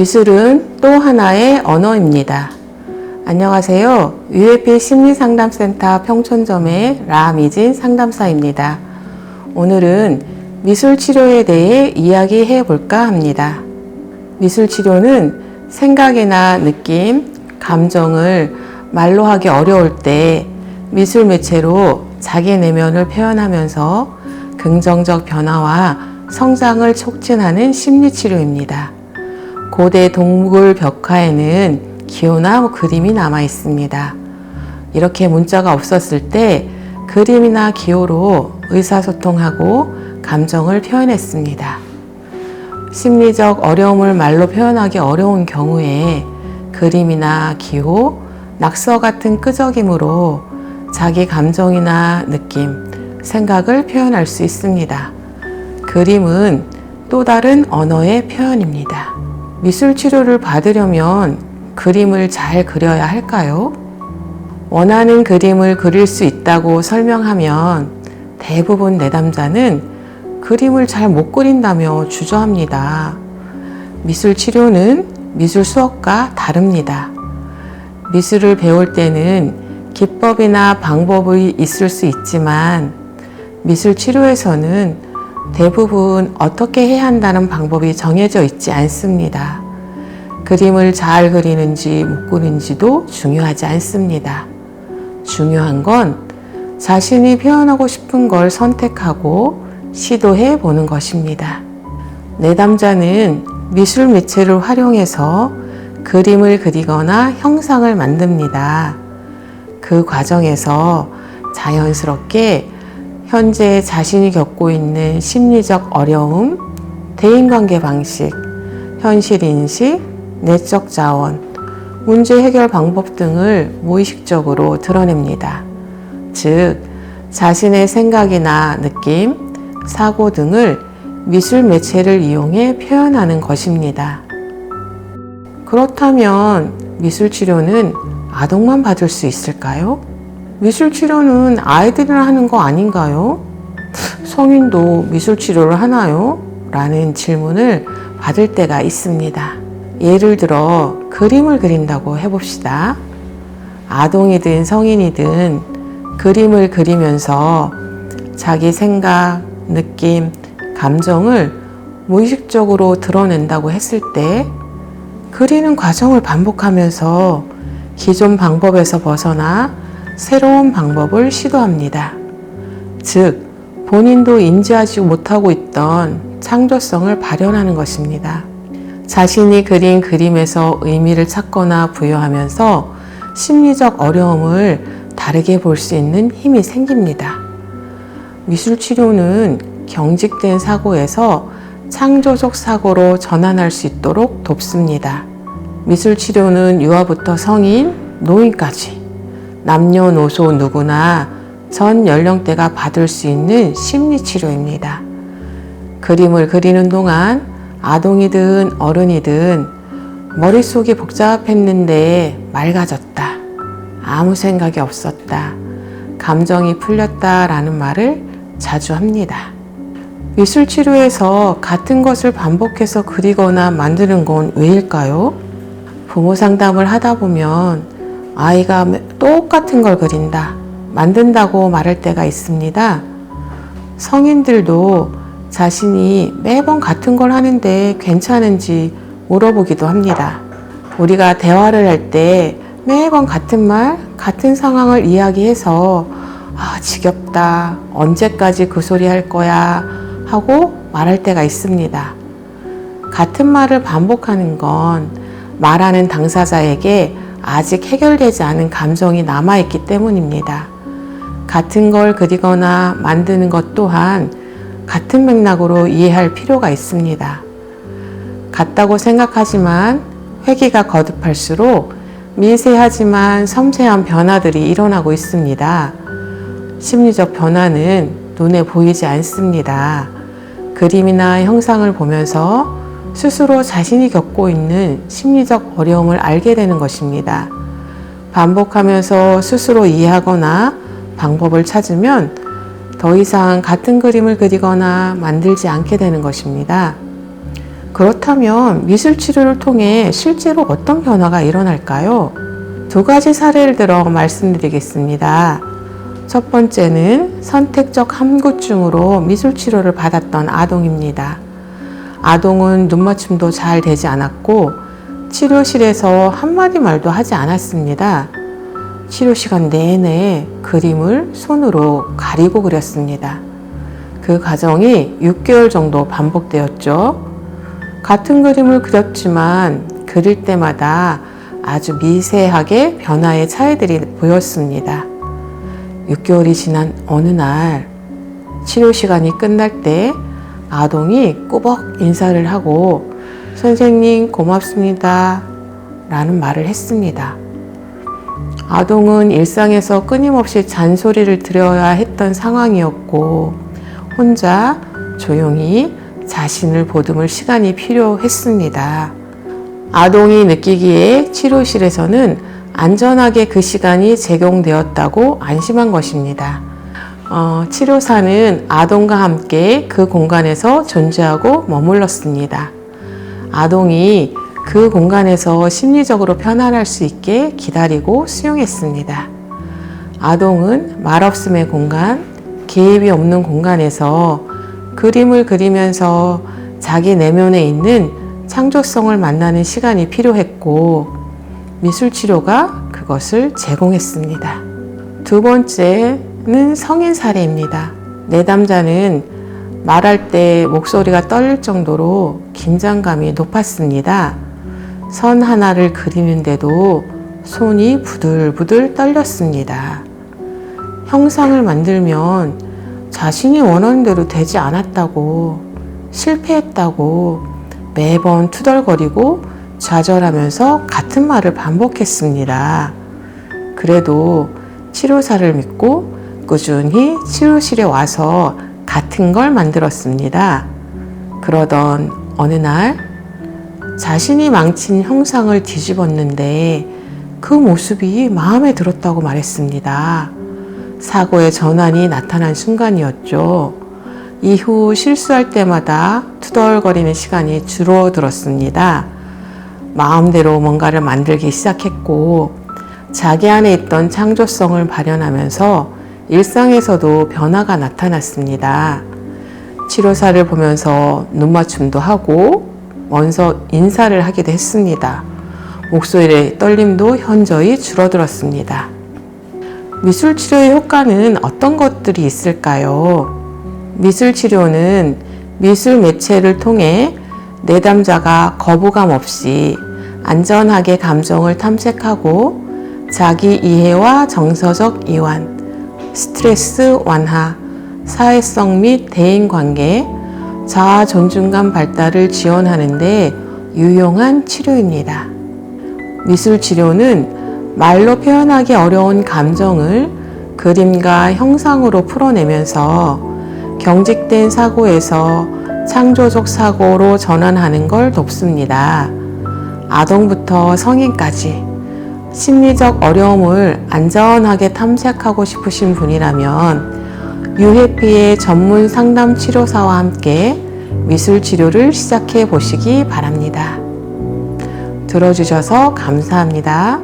미술은 또 하나의 언어입니다. 안녕하세요. UFP 심리상담센터 평촌점의 라미진 상담사입니다. 오늘은 미술치료에 대해 이야기해 볼까 합니다. 미술치료는 생각이나 느낌, 감정을 말로 하기 어려울 때 미술 매체로 자기 내면을 표현하면서 긍정적 변화와 성장을 촉진하는 심리치료입니다. 고대 동굴 벽화에는 기호나 그림이 남아 있습니다. 이렇게 문자가 없었을 때 그림이나 기호로 의사소통하고 감정을 표현했습니다. 심리적 어려움을 말로 표현하기 어려운 경우에 그림이나 기호, 낙서 같은 끄적임으로 자기 감정이나 느낌, 생각을 표현할 수 있습니다. 그림은 또 다른 언어의 표현입니다. 미술 치료를 받으려면 그림을 잘 그려야 할까요? 원하는 그림을 그릴 수 있다고 설명하면 대부분 내담자는 그림을 잘 못 그린다며 주저합니다. 미술 치료는 미술 수업과 다릅니다. 미술을 배울 때는 기법이나 방법이 있을 수 있지만 미술 치료에서는 대부분 어떻게 해야 한다는 방법이 정해져 있지 않습니다. 그림을 잘 그리는지 못 그리는지도 중요하지 않습니다. 중요한 건 자신이 표현하고 싶은 걸 선택하고 시도해 보는 것입니다. 내담자는 미술 매체를 활용해서 그림을 그리거나 형상을 만듭니다. 그 과정에서 자연스럽게 현재 자신이 겪고 있는 심리적 어려움, 대인관계 방식, 현실인식, 내적 자원, 문제 해결 방법 등을 무의식적으로 드러냅니다. 즉, 자신의 생각이나 느낌, 사고 등을 미술 매체를 이용해 표현하는 것입니다. 그렇다면 미술 치료는 아동만 받을 수 있을까요? 미술 치료는 아이들이나 하는 거 아닌가요? 성인도 미술 치료를 하나요? 라는 질문을 받을 때가 있습니다. 예를 들어 그림을 그린다고 해봅시다. 아동이든 성인이든 그림을 그리면서 자기 생각, 느낌, 감정을 무의식적으로 드러낸다고 했을 때 그리는 과정을 반복하면서 기존 방법에서 벗어나 새로운 방법을 시도합니다. 즉, 본인도 인지하지 못하고 있던 창조성을 발현하는 것입니다. 자신이 그린 그림에서 의미를 찾거나 부여하면서 심리적 어려움을 다르게 볼 수 있는 힘이 생깁니다. 미술 치료는 경직된 사고에서 창조적 사고로 전환할 수 있도록 돕습니다. 미술 치료는 유아부터 성인, 노인까지 남녀노소 누구나 전 연령대가 받을 수 있는 심리치료입니다. 그림을 그리는 동안 아동이든 어른이든 머릿속이 복잡했는데 맑아졌다, 아무 생각이 없었다, 감정이 풀렸다 라는 말을 자주 합니다. 미술 치료에서 같은 것을 반복해서 그리거나 만드는 건 왜일까요? 부모 상담을 하다 보면 아이가 똑같은 걸 그린다, 만든다고 말할 때가 있습니다. 성인들도 자신이 매번 같은 걸 하는데 괜찮은지 물어보기도 합니다. 우리가 대화를 할 때 매번 같은 말, 같은 상황을 이야기해서 지겹다, 언제까지 그 소리 할 거야 하고 말할 때가 있습니다. 같은 말을 반복하는 건 말하는 당사자에게 아직 해결되지 않은 감정이 남아있기 때문입니다. 같은 걸 그리거나 만드는 것 또한 같은 맥락으로 이해할 필요가 있습니다. 같다고 생각하지만 회기가 거듭할수록 미세하지만 섬세한 변화들이 일어나고 있습니다. 심리적 변화는 눈에 보이지 않습니다. 그림이나 형상을 보면서 스스로 자신이 겪고 있는 심리적 어려움을 알게 되는 것입니다. 반복하면서 스스로 이해하거나 방법을 찾으면 더 이상 같은 그림을 그리거나 만들지 않게 되는 것입니다. 그렇다면 미술 치료를 통해 실제로 어떤 변화가 일어날까요? 두 가지 사례를 들어 말씀드리겠습니다. 첫 번째는 선택적 함구증으로 미술 치료를 받았던 아동입니다. 아동은 눈맞춤도 잘 되지 않았고 치료실에서 한마디 말도 하지 않았습니다. 치료 시간 내내 그림을 손으로 가리고 그렸습니다. 그 과정이 6개월 정도 반복되었죠. 같은 그림을 그렸지만 그릴 때마다 아주 미세하게 변화의 차이들이 보였습니다. 6개월이 지난 어느 날 치료 시간이 끝날 때 아동이 꾸벅 인사를 하고 선생님 고맙습니다 라는 말을 했습니다. 아동은 일상에서 끊임없이 잔소리를 들어야 했던 상황이었고 혼자 조용히 자신을 보듬을 시간이 필요했습니다. 아동이 느끼기에 치료실에서는 안전하게 그 시간이 제공되었다고 안심한 것입니다. 치료사는 아동과 함께 그 공간에서 존재하고 머물렀습니다. 아동이 그 공간에서 심리적으로 편안할 수 있게 기다리고 수용했습니다. 아동은 말없음의 공간, 개입이 없는 공간에서 그림을 그리면서 자기 내면에 있는 창조성을 만나는 시간이 필요했고 미술 치료가 그것을 제공했습니다. 두 번째는 성인 사례입니다. 내담자는 말할 때 목소리가 떨릴 정도로 긴장감이 높았습니다. 선 하나를 그리는데도 손이 부들부들 떨렸습니다. 형상을 만들면 자신이 원하는 대로 되지 않았다고, 실패했다고 매번 투덜거리고 좌절하면서 같은 말을 반복했습니다. 그래도 치료사를 믿고 꾸준히 치료실에 와서 같은 걸 만들었습니다. 그러던 어느 날 자신이 망친 형상을 뒤집었는데 그 모습이 마음에 들었다고 말했습니다. 사고의 전환이 나타난 순간이었죠. 이후 실수할 때마다 투덜거리는 시간이 줄어들었습니다. 마음대로 뭔가를 만들기 시작했고 자기 안에 있던 창조성을 발현하면서 일상에서도 변화가 나타났습니다. 치료사를 보면서 눈맞춤도 하고 먼저 인사를 하기도 했습니다. 목소리의 떨림도 현저히 줄어들었습니다. 미술 치료의 효과는 어떤 것들이 있을까요? 미술 치료는 미술 매체를 통해 내담자가 거부감 없이 안전하게 감정을 탐색하고 자기 이해와 정서적 이완, 스트레스 완화, 사회성 및 대인관계, 자아 존중감 발달을 지원하는 데 유용한 치료입니다. 미술 치료는 말로 표현하기 어려운 감정을 그림과 형상으로 풀어내면서 경직된 사고에서 창조적 사고로 전환하는 걸 돕습니다. 아동부터 성인까지 심리적 어려움을 안전하게 탐색하고 싶으신 분이라면 유해피의 전문 상담 치료사와 함께 미술 치료를 시작해 보시기 바랍니다. 들어주셔서 감사합니다.